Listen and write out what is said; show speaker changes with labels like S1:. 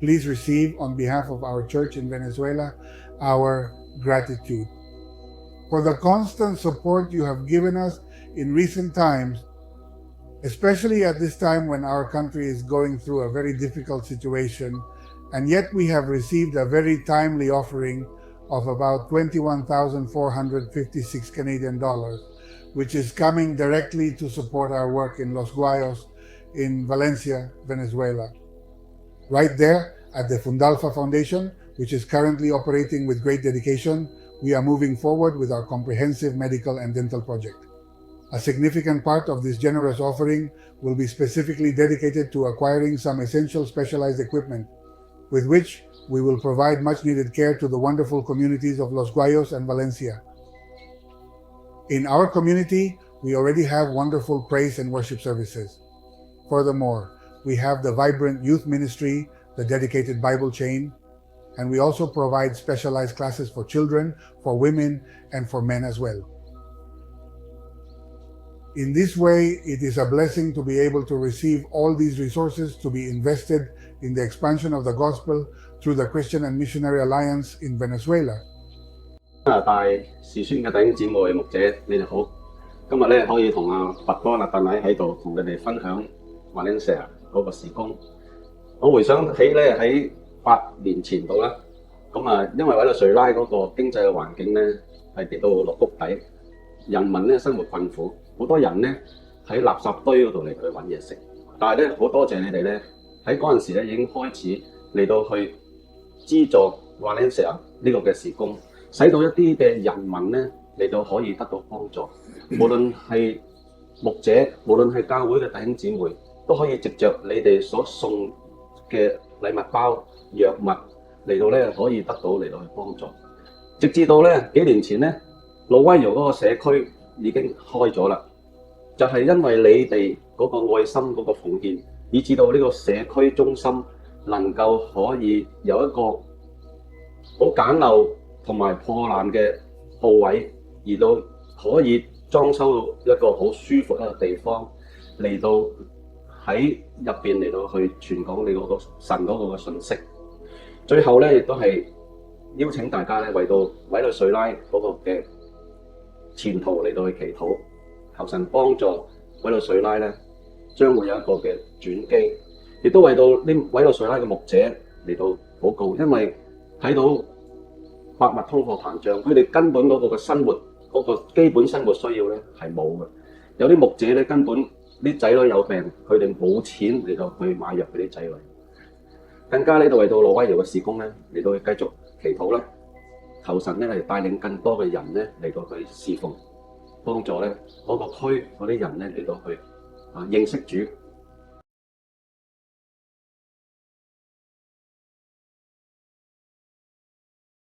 S1: please receive on behalf of our church in Venezuela our gratitude. For the constant support you have given us in recent times, especially at this time when our country is going through a very difficult situation, and yet we have received a very timely offering of about 21,456 Canadian dollars, which is coming directly to support our work in Los Guayos in Valencia, Venezuela. Right there at the Fundalfa Foundation, which is currently operating with great dedication, we are moving forward with our comprehensive medical and dental project. A significant part of this generous offering will be specifically dedicated to acquiring some essential specialized equipment, with which we will provide much needed care to the wonderful communities of Los Guayos and Valencia. In our community, we already have wonderful praise and worship services. Furthermore, we have the vibrant youth ministry, the dedicated Bible chain, and we also provide specialized classes for children, for women, and for men as well. In this way, it is a blessing to be able to receive all these resources to be invested in the expansion of the gospel through the Christian and Missionary Alliance in Venezuela.
S2: 大視宣嘅弟兄姊妹、牧者，你哋好。今日咧可以同拔哥鄧禮喺度同你哋分享 Valencia 嗰個事工。我回想起咧喺8年前度啦，因為委內瑞拉嗰個經濟嘅環境咧係跌到落谷底，人民咧生活困苦，好多人咧喺垃圾堆嗰度嚟去揾嘢食。但係咧好多謝你哋咧喺嗰陣時咧已經開始嚟到去資助 Valencia 呢個嘅事工。使到一啲嘅人民咧嚟到可以得到幫助，無論係牧者，無論係教會嘅弟兄姊妹，都可以藉着你哋所送嘅禮物包、藥物嚟到咧可以得到嚟到去幫助。直至到咧幾年前咧，老威瑤嗰個社區已經開咗啦，就係因為你哋嗰個愛心嗰個奉獻，以至到呢個社區中心能夠可以有一個好簡陋同埋破爛嘅鋪位，而到可以裝修到一個好舒服一個地方，嚟到喺入邊嚟到去傳講你嗰個神嗰個嘅信息。最後咧，亦都係邀請大家咧為到委內瑞拉嗰個嘅前途嚟到去祈禱，求神幫助委內瑞拉咧將會有一個嘅轉機，亦都為到呢委內瑞拉嘅牧者嚟到禱告，因為睇到百物通貨膨脹，佢哋根本嗰個嘅生活嗰個基本生活需要咧係冇嘅。有啲牧者咧根本啲仔女有病，佢哋冇錢嚟到去買藥俾啲仔女。更加呢度為到羅威瑤嘅事工咧嚟到去繼續祈禱啦，求神咧嚟帶領更多嘅人咧嚟到去侍奉，幫助咧嗰個區嗰啲人咧嚟到去認識主。